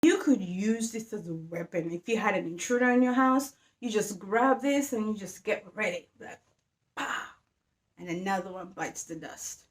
You could use this as a weapon. If you had an intruder in your house, you just grab this and you just get ready. Like, pow! And another one bites the dust.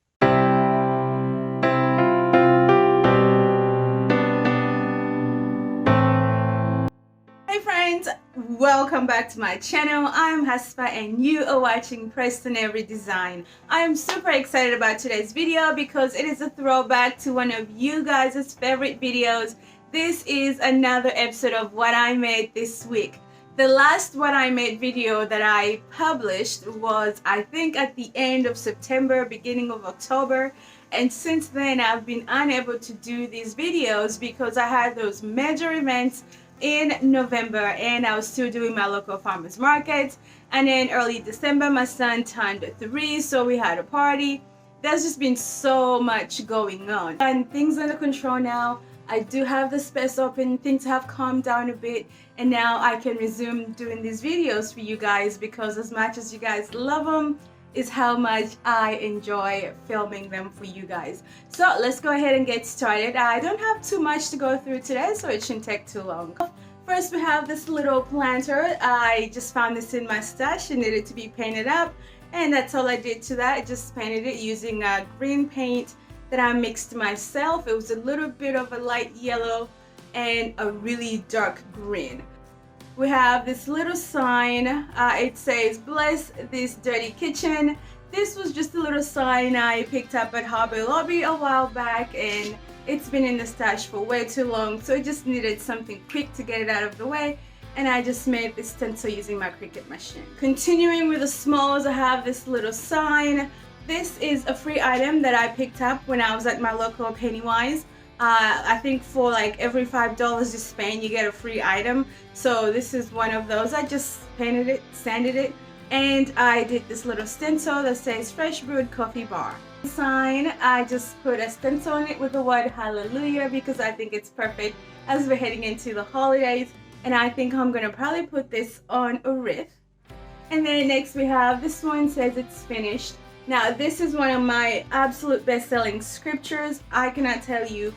Hey friends, welcome back to my channel. I'm Haspa and you are watching Preston Every Design. I am super excited about today's video because it is a throwback to one of you guys' favorite videos. This is another episode of What I Made this week. The last What I Made video that I published was, I think, at the end of September, beginning of October. And since then, I've been unable to do these videos because I had those major events in November and I was still doing my local farmers market. And then early December, my son turned 3, so we had a party. There's just been so much going on. And things under control now. I do have the space open, things have calmed down a bit, and now I can resume doing these videos for you guys because as much as you guys love them, is how much I enjoy filming them for you guys. So let's go ahead and get started. I don't have too much to go through today, so it shouldn't take too long. First, we have this little planter. I just found this in my stash. It needed to be painted up, and that's all I did to that. I just painted it using green paint that I mixed myself. It was a little bit of a light yellow and a really dark green. We have this little sign. It says, "Bless this dirty kitchen." This was just a little sign I picked up at Hobby Lobby a while back, and it's been in the stash for way too long, so I just needed something quick to get it out of the way, and I just made this stencil using my Cricut machine. Continuing with the smalls, I have this little sign. This is a free item that I picked up when I was at my local Pennywise. I think for like every $5 you spend, you get a free item. So this is one of those. I just painted it, sanded it, and I did this little stencil that says "Fresh Brewed Coffee Bar." Sign, I just put a stencil on it with the word "Hallelujah" because I think it's perfect as we're heading into the holidays. And I think I'm gonna probably put this on a wreath. And then next we have this one, says "It's finished." Now this is one of my absolute best-selling scriptures. I cannot tell you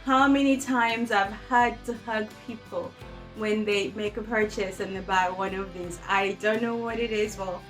how many times I've had to hug people when they make a purchase and they buy one of these. I don't know what it is. Well,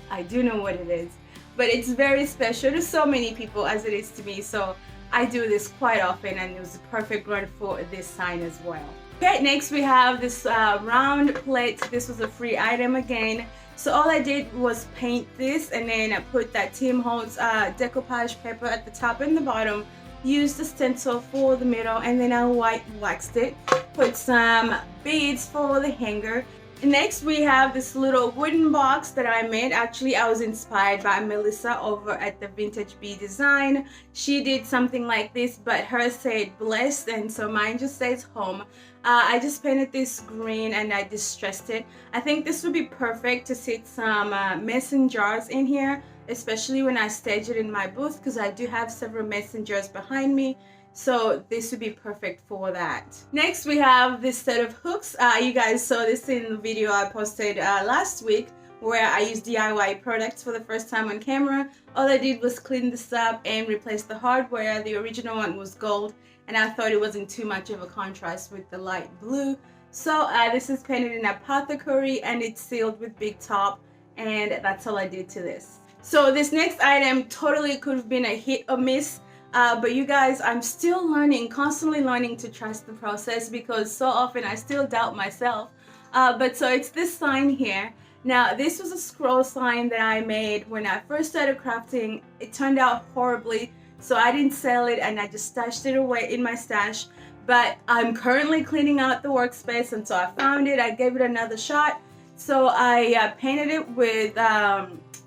I do know what it is, but it's very special to so many people as it is to me. So I do this quite often, and it was a perfect one for this sign as well. Okay, next we have this round plate. This was a free item again. So all I did was paint this, and then I put that Tim Holtz decoupage paper at the top and the bottom, used the stencil for the middle, and then I white waxed it, put some beads for the hanger. Next we have this little wooden box that I made. Actually, I was inspired by Melissa over at the Vintage Bee Design. She did something like this, but hers said "blessed," and so mine just says "home." I just painted this green and I distressed it. I think this would be perfect to sit some mason jars in here, especially when I stage it in my booth, because I do have several mason jars behind me. So this would be perfect for that. Next we have this set of hooks. You guys saw this in the video I posted last week where I used DIY products for the first time on camera. All I did was clean this up and replace the hardware. The original one was gold, and I thought it wasn't too much of a contrast with the light blue. So this is painted in Apothecary and it's sealed with Big Top, and that's all I did to this. So this next item totally could have been a hit or miss, but you guys, I'm still learning, constantly learning to trust the process because so often I still doubt myself. But so it's this sign here. Now this was a scroll sign that I made when I first started crafting. It turned out horribly, so I didn't sell it and I just stashed it away in my stash. But I'm currently cleaning out the workspace, and so I found it. I gave it another shot. So I painted it with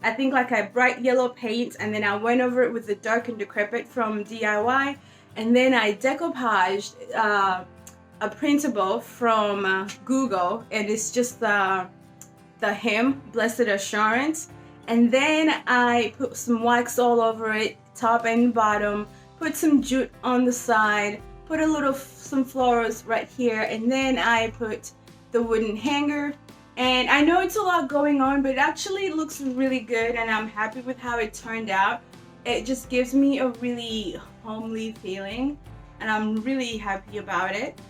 I think like a bright yellow paint, and then I went over it with the Dark and Decrepit from DIY, and then I decoupaged a printable from Google, and it's just the hymn, Blessed Assurance, and then I put some wax all over it, top and bottom, put some jute on the side, put some florals right here, and then I put the wooden hanger. And I know it's a lot going on, but it actually looks really good, and I'm happy with how it turned out. It just gives me a really homely feeling, and I'm really happy about it.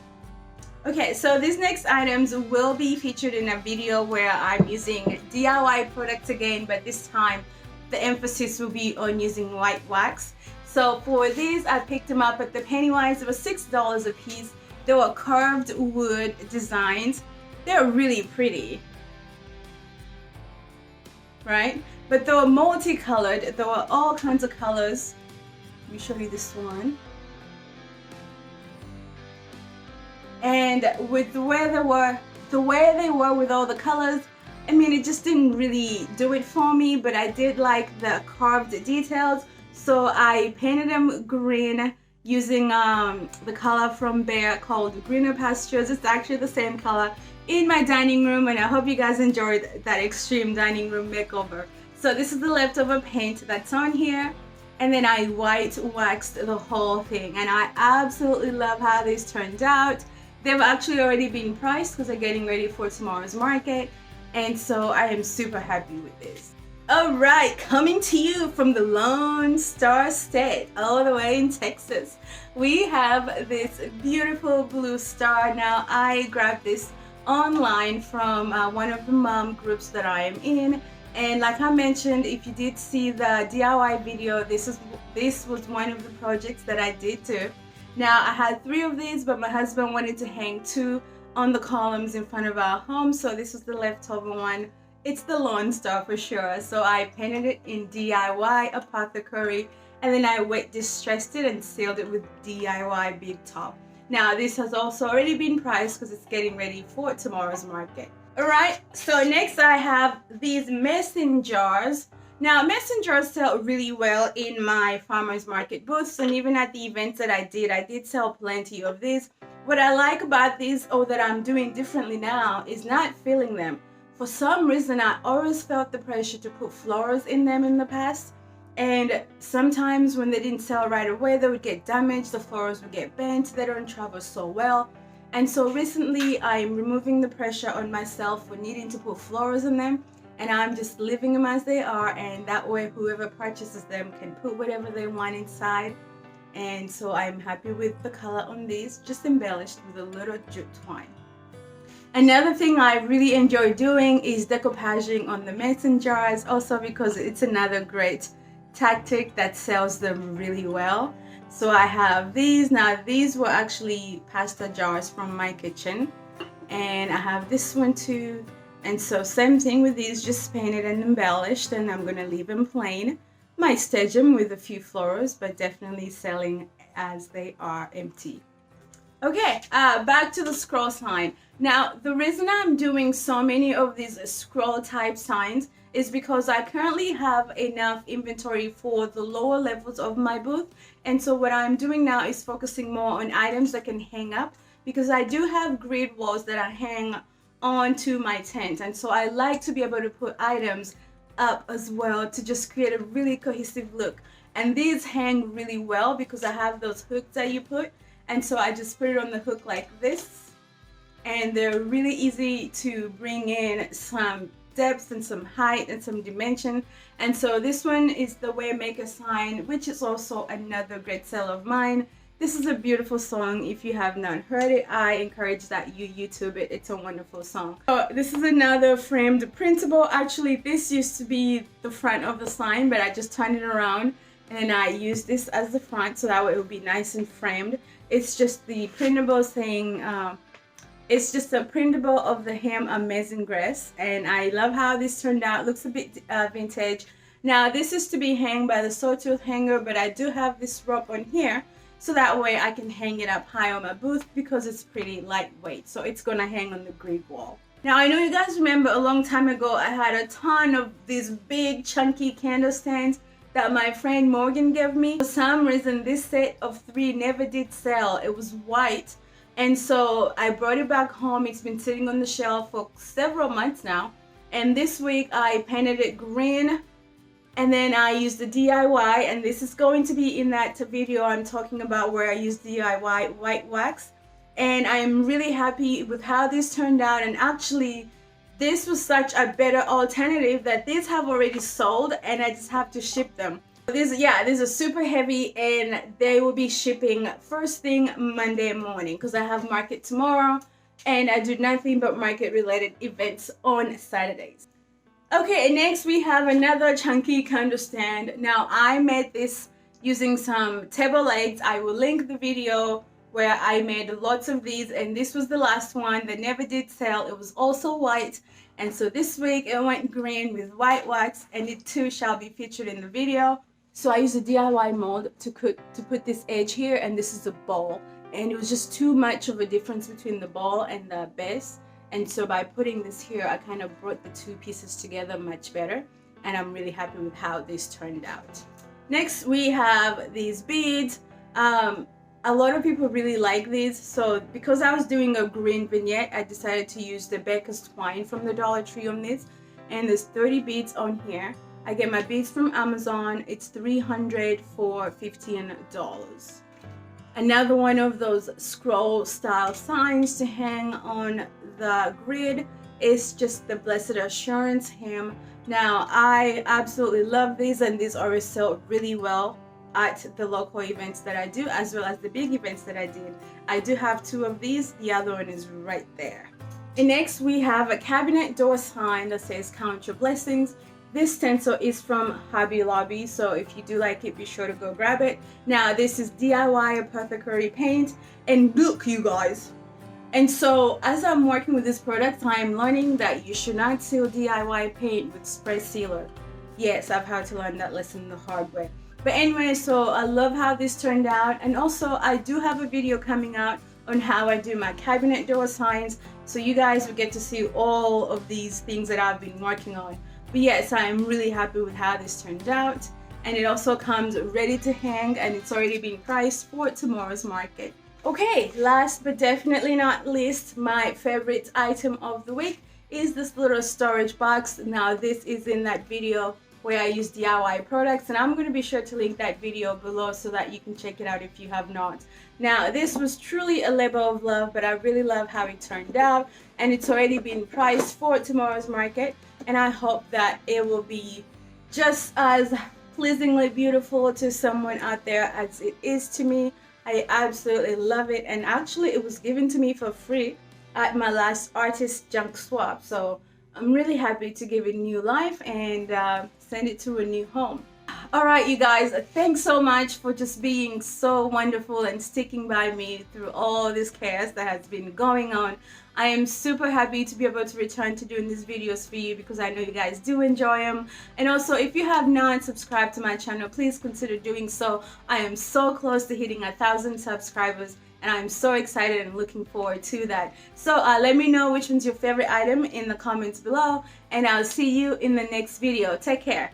Okay, so these next items will be featured in a video where I'm using DIY products again, but this time the emphasis will be on using white wax. So for these, I picked them up at the Pennywise. It was $6 a piece. They were carved wood designs. They're really pretty, right? But they were multicolored. There were all kinds of colors. Let me show you this one. And with the way they were with all the colors, I mean, it just didn't really do it for me, but I did like the carved details. So I painted them green using the color from Bear called Greener Pastures. It's actually the same color in my dining room, and I hope you guys enjoyed that extreme dining room makeover. So this is the leftover paint that's on here, and then I white waxed the whole thing, and I absolutely love how this turned out. They've actually already been priced because they're getting ready for tomorrow's market, and so I am super happy with this. Alright, coming to you from the Lone Star State, all the way in Texas, we have this beautiful blue star. Now, I grabbed this online from one of the mom groups that I am in, and like I mentioned, if you did see the DIY video, this was one of the projects that I did too. Now, I had 3 of these, but my husband wanted to hang 2 on the columns in front of our home, so this was the leftover one. It's the Lone Star for sure. So I painted it in DIY Apothecary, and then I wet distressed it and sealed it with DIY Big Top. Now, this has also already been priced because it's getting ready for tomorrow's market. Alright, so next I have these mason jars. Now, mason jars sell really well in my farmers market booths, and even at the events that I did sell plenty of these. What I like about these, or that I'm doing differently now, is not filling them. For some reason, I always felt the pressure to put florals in them in the past, and sometimes when they didn't sell right away, they would get damaged, the florals would get bent, they don't travel so well. And so recently, I'm removing the pressure on myself for needing to put florals in them, and I'm just leaving them as they are, and that way whoever purchases them can put whatever they want inside. And so I'm happy with the color on these, just embellished with a little jute twine. Another thing I really enjoy doing is decoupaging on the mason jars, also because it's another great tactic that sells them really well. So I have these. Now, these were actually pasta jars from my kitchen, and I have this one too. And so same thing with these, just painted and embellished, and I'm gonna leave them plain. Might stage them with a few florals, but definitely selling as they are empty. Okay, back to the scroll sign. Now, the reason I'm doing so many of these scroll type signs is because I currently have enough inventory for the lower levels of my booth. And so what I'm doing now is focusing more on items that can hang up, because I do have grid walls that I hang onto my tent. And so I like to be able to put items up as well to just create a really cohesive look. And these hang really well because I have those hooks that you put. And so I just put it on the hook like this, and they're really easy to bring in some depth and some height and some dimension. And so this one is the Waymaker sign, which is also another great sell of mine. This is a beautiful song. If you have not heard it, I encourage that you YouTube it. It's a wonderful song. So this is another framed printable. Actually, this used to be the front of the sign, but I just turned it around and I used this as the front so that way it would be nice and framed. It's just the printable saying, it's just a printable of the Ham Amazing Grace, and I love how this turned out. Looks a bit vintage. Now, this is to be hung by the sawtooth hanger, but I do have this rope on here so that way I can hang it up high on my booth because it's pretty lightweight. So it's gonna hang on the grid wall. Now, I know you guys remember a long time ago I had a ton of these big chunky candle stands that my friend Morgan gave me. For some reason, this set of 3 never did sell. It was white, and so I brought it back home. It's been sitting on the shelf for several months now, and this week I painted it green, and then I used the DIY, and this is going to be in that video I'm talking about where I used DIY white wax. And I am really happy with how this turned out, and actually this was such a better alternative that these have already sold and I just have to ship them. These are super heavy, and they will be shipping first thing Monday morning because I have market tomorrow. and I do nothing but market related events on Saturdays. Okay, next we have another chunky candle stand. Now I made this using some table legs. I will link the video where I made lots of these, and this was the last one that never did sell. It was also white, and so this week it went green with white wax, and it too shall be featured in the video. So I used a DIY mold to put this edge here, and this is a bowl, and it was just too much of a difference between the bowl and the base. And so by putting this here, I kind of brought the two pieces together much better, and I'm really happy with how this turned out. Next, we have these beads. A lot of people really like these, so because I was doing a green vignette, I decided to use the Becca's twine from the Dollar Tree on this, and there's 30 beads on here. I get my beads from Amazon. It's $300 for $15. Another one of those scroll style signs to hang on the grid is just the Blessed Assurance hymn. Now I absolutely love these, and these always sell really well at the local events that I do, as well as the big events that I did. I do have two of these. The other one is right there. And next we have a cabinet door sign that says count your blessings. This stencil is from Hobby Lobby, so if you do like it, be sure to go grab it. Now this is DIY apothecary paint, and look you guys. And so as I'm working with this product, I'm learning that you should not seal DIY paint with spray sealer. Yes, I've had to learn that lesson the hard way. But anyway, so I love how this turned out, and also I do have a video coming out on how I do my cabinet door signs, so you guys will get to see all of these things that I've been working on. But yes, I am really happy with how this turned out, and it also comes ready to hang, and it's already been priced for tomorrow's market. Okay, last but definitely not least, my favorite item of the week is this little storage box. Now this is in that video where I use DIY products, and I'm going to be sure to link that video below so that you can check it out if you have not. Now this was truly a labor of love, but I really love how it turned out, and it's already been priced for tomorrow's market, and I hope that it will be just as pleasingly beautiful to someone out there as it is to me. I absolutely love it, and actually it was given to me for free at my last artist junk swap, so I'm really happy to give it new life and send it to a new home. Alright you guys, thanks so much for just being so wonderful and sticking by me through all this chaos that has been going on. I am super happy to be able to return to doing these videos for you because I know you guys do enjoy them. And also, if you have not subscribed to my channel, please consider doing so. I am so close to hitting 1,000 subscribers, and I'm so excited and looking forward to that. So let me know which one's your favorite item in the comments below, and I'll see you in the next video. Take care.